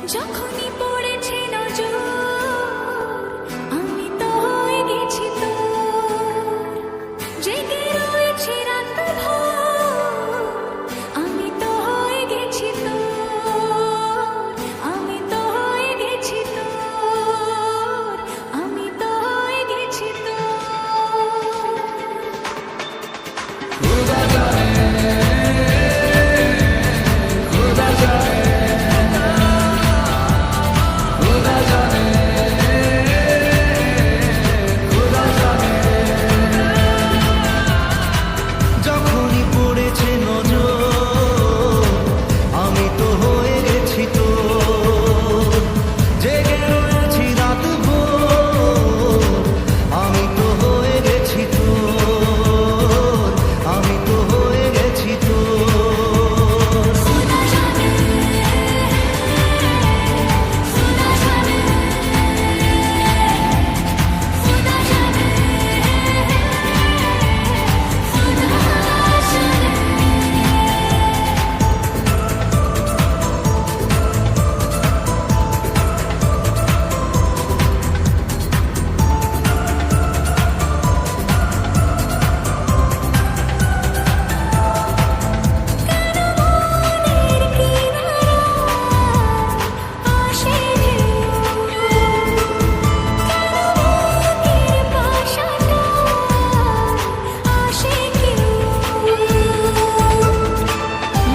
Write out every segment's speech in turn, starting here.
যখনই পড়েছে নজর আমি তো হয়ে গেছি তোর, জেগে রয়েছি রাত ভোর আমি তো হয়ে গেছি তোর, আমি তো হয়ে গেছি তোর, আমি তো হয়ে গেছি তোর। खुदा जाने खुदा जाने खुदा जाने खुदा जाने যখনই পড়েছে নজর আমি তো হয়ে গেছি তো, জেগে রয়েছি রাত ভোর আমি তো হয়ে গেছি তো, আমি তো হয়ে গেছি তো।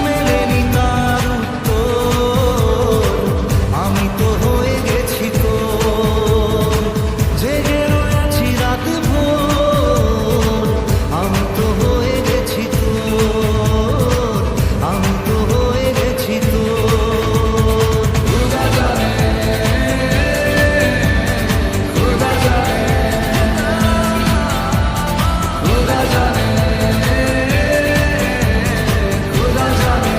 মেলেনি তার উত্তর আমি তো হয়ে গেছি তো, জেগে রয়েছি রাত ভোর আমি তো হয়ে গেছি তো, আমি তো হয়ে গেছি তো। খুদা জানে খুদা জানে খুদা জানে খুদা জানে।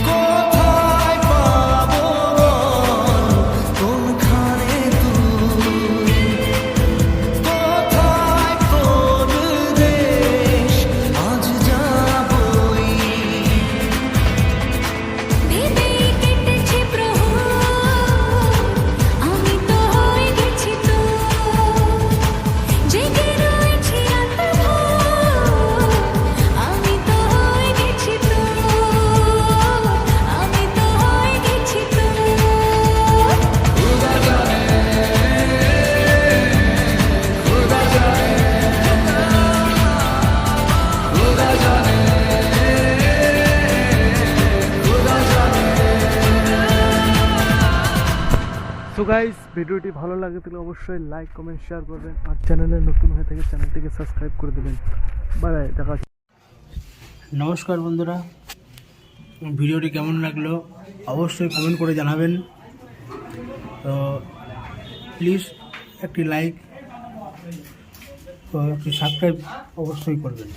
কোথায় পাবো বল কোনখানে তুই, কোথায় কোন দেশ আজ যাবই। ভেবে কেটেছে প্রহর আমি তো হয়ে গেছি তোর, জেগে রয়েছি রাত ভোর আমি তো হয়ে গেছি তোর, আমি তো হয়ে গেছি তোর। খুদা জানে খুদা জানে খুদা জানে খুদা জানে। সো গাইস, ভিডিওটি ভালো লাগে তাহলে অবশ্যই লাইক কমেন্ট শেয়ার করবেন, আর চ্যানেলে নতুন হয়ে থাকে চ্যানেলটিকে সাবস্ক্রাইব করে দেবেন। বাই বাই, দেখা হচ্ছে। নমস্কার বন্ধুরা, ভিডিওটি কেমন লাগলো অবশ্যই কমেন্ট করে জানাবেন। তো প্লিজ একটি লাইক ও একটি সাবস্ক্রাইব অবশ্যই করবেন।